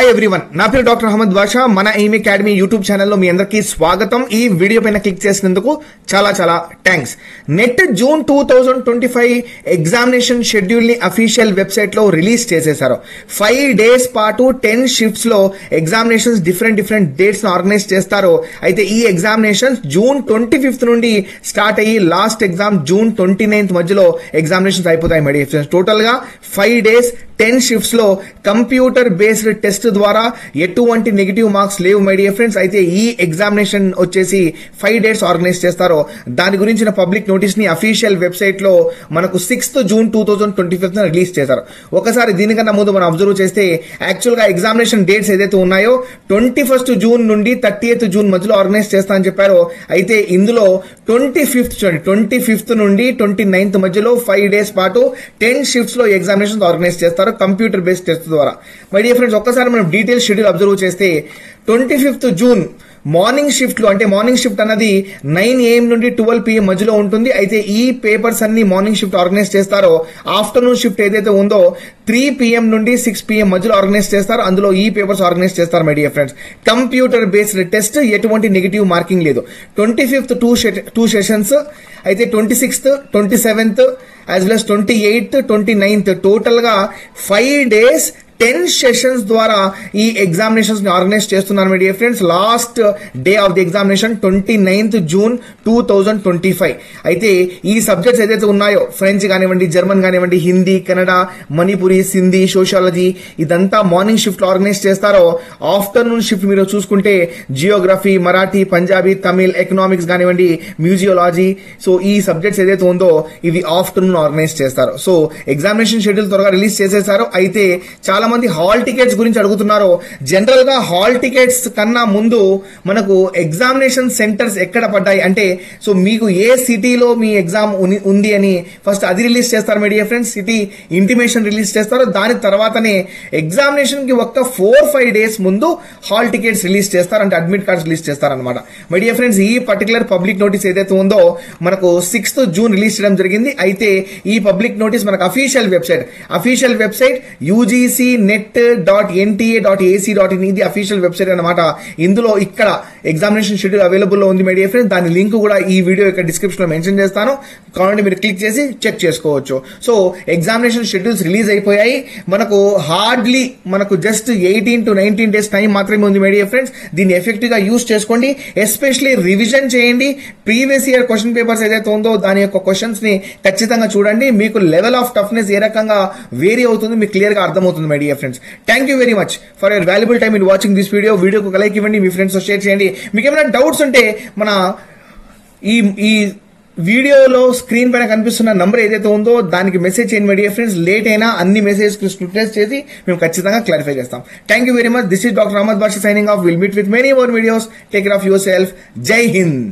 Hi everyone, నా పేరు doctor Ahmed బాషా. మన ఎయిమ్ అకాడమీ యూట్యూబ్ ఛానల్లో మీ అందరికీ స్వాగతం. ఈ వీడియో పైన క్లిక్ చేసినందుకు చాలా చాలా thanks. Net June 2025 examination schedule ని అఫీషియల్ వెబ్సైట్ లో రిలీజ్ చేసేశారు. 5 days పాటు 10 షిఫ్ట్స్ లో ఎగ్జామినేషన్స్ డిఫరెంట్ డేట్స్ ఆర్గనైజ్ చేస్తారు. అయితే ఈ ఎగ్జామినేషన్స్ జూన్ 25th నుండి స్టార్ట్ అయ్యి లాస్ట్ ఎగ్జామ్ జూన్ 29th మధ్యలో ఎగ్జామినేషన్స్ అయిపోతాయి. మై డియర్ ఫ్రెండ్స్, టోటల్ గా 5 days 10 షిఫ్ట్స్ లో కంప్యూటర్ బేస్డ్ టెస్ట్ ద్వారా ఎటువంటి నెగిటివ్ మార్క్స్ లేవు మై డియర్ ఫ్రెండ్స్. అయితే ఈ ఎగ్జామినేషన్ వచ్చేసి 5 days ఆర్గనైజ్ చేస్తారో దాని గురించిన పబ్లిక్ నోటీస్ ని అఫీషియల్ వెబ్సైట్ లో మనకు 6th June 2025 రిలీజ్ చేశారు. ఒకసారి దీనికన్నా ముందు మనం అబ్జర్వ్ చేస్తే యాక్చువల్ గా ఎగ్జామినేషన్ డేట్స్ ఏదైతే ఉన్నాయో 21st June నుండి 30th June మధ్యలో ఆర్గనైజ్ చేస్తా అని చెప్పారు. అయితే ఇందులో 25th నుండి 29th మధ్యలో 5 days పాటు 10 షిఫ్ట్స్ లో ఎగ్జామినేషన్ ఆర్గనైజ్ చేస్తారు కంప్యూటర్ బేస్డ్ టెస్ట్ ద్వారా. మై డియర్ ఫ్రెండ్స్, ఒక్కసారి మనం డీటెయిల్ షెడ్యూల్ అబ్జర్వ్ చేస్తే 25th June మార్నింగ్ షిఫ్ట్ లో, అంటే మార్నింగ్ షిఫ్ట్ అన్నది 9 AM నుండి 12 PM మధ్యలో ఉంటుంది. అయితే ఈ పేపర్స్ అన్ని మార్నింగ్ షిఫ్ట్ ఆర్గనైజ్ చేస్తారో ఆఫ్టర్నూన్ షిఫ్ట్ ఏదైతే ఉందో 3 PM నుండి 6 PM మధ్యలో ఆర్గనైజ్ చేస్తారు. అందులో ఈ పేపర్స్ ఆర్గనైజ్ చేస్తారు my dear friends. Computer based test, ఎటువంటి నెగిటివ్ మార్కింగ్ లేదు. 25th 2 సెషన్స్, అయితే 26th 27th as well as 28th 29th total గా 5 days 10 సెషన్స్ ద్వారా ఈ ఎగ్జామినేషన్స్ ని ఆర్గనైజ్ చేస్తున్నారు my dear friends. Last day of the examination 29th June 2025. అయితే ఈ సబ్జెక్ట్స్ ఏదైతే ఉన్నాయో ఫ్రెంచ్ కానివ్వండి, జర్మన్ కానివ్వండి, హిందీ, కన్నడ, మణిపురి, సింధీ, సోషాలజీ, ఇదంతా మార్నింగ్ షిఫ్ట్ లో ఆర్గనైజ్ చేస్తారో ఆఫ్టర్నూన్ షిఫ్ట్ మీరు చూసుకుంటే జియోగ్రఫీ, మరాఠీ, పంజాబీ, తమిళ్, ఎకనామిక్స్ కానివ్వండి, మ్యూజియాలజీ, సో ఈ సబ్జెక్ట్స్ ఏదైతే ఉందో ఇవి ఆఫ్టర్నూన్ ఆర్గనైజ్ చేస్తారు. సో ఎగ్జామినేషన్ షెడ్యూల్ త్వరగా రిలీజ్ చేసేసారు. అయితే చాలా మంది హాల్ టికెట్స్ గురించి అడుగుతున్నారు. జనరల్ గా హాల్ టికెట్స్ కన్నా ముందు మనకు ఎగ్జామినేషన్ సెంటర్స్ ఎక్కడ పడ్డాయి అంటే, సో మీకు ఏ సిటీలో మీ ఎగ్జామ్ ఉంది అని ఫస్ట్ అది రిలీజ్ చేస్తారు my dear friends. City intimation release చేస్తారు. దాని తర్వాతనే ఎగ్జామినేషన్ కి ఒక్క 4-5 days ముందు హాల్ టికెట్స్ రిలీజ్ చేస్తారు, అంటే అడ్మిట్ కార్డ్స్ రిలీజ్ చేస్తారు అనమాట. మై డియర్ ఫ్రెండ్స్, ఈ పర్టికులర్ పబ్లిక్ నోటీస్ ఏదైతే ఉందో మనకు 6th June రిలీజ్ చేయడం జరిగింది. అయితే ఈ పబ్లిక్ నోటీస్ మనకు అఫీషియల్ వెబ్సైట్ ugcnet.nta.ac.in ఇది అఫీషియల్ వెబ్సైట్ అన్నమాట. ఇందులో ఇక్కడ ఎగ్జామినేషన్ షెడ్యూల్ అవైలబుల్ లో ఉంది మై డియర్ ఫ్రెండ్స్. దాని లింక్ కూడా ఈ వీడియో యొక్క డిస్క్రిప్షన్ లో మెన్షన్ చేస్తాను, కావాలంటే మీరు క్లిక్ చేసి చెక్ చేసుకోవచ్చు. సో ఎగ్జామినేషన్ షెడ్యూల్స్ రిలీజ్ అయిపోయాయి. మనకు జస్ట్ 18 to 19 days టైం మాత్రమే ఉంది మై డియర్ ఫ్రెండ్స్. దీన్ని ఎఫెక్టివ్ గా యూజ్ చేసుకోండి. ఎస్పెషల్లీ రివిజన్ చేయండి. ప్రీవియస్ ఇయర్ క్వశ్చన్ పేపర్స్ ఏదైతే ఉందో దాని యొక్క క్వశ్చన్స్ ని ఖచ్చితంగా చూడండి. మీకు లెవెల్ ఆఫ్ టఫ్నెస్ ఏ రకంగా వేరీ అవుతుంది మీకు క్లియర్ గా అర్థమవుతుంది my dear friends. Thank you very much for your valuable time in watching this video. వీడియోకి లైక్ ఇవ్వండి, మీ ఫ్రెండ్స్ తో షేర్ చేయండి. మీకు ఏమైనా డౌట్స్ ఉంటే మన ఈ వీడియోలో స్క్రీన్ పైన కనిపిస్తున్న నంబర్ ఏదైతే ఉందో దానికి మెసేజ్ చేయండి మై డియర్ ఫ్రెండ్స్. లేట్ అయినా అన్ని మెసేజ్ స్క్రూటనైజ్ చేసి మేము ఖచ్చితంగా క్లారిఫై చేస్తాం. Thank you very much. This is doctor Ahmed Basha signing off. Will meet with many more videos. Take care of yourself. Jai Hind.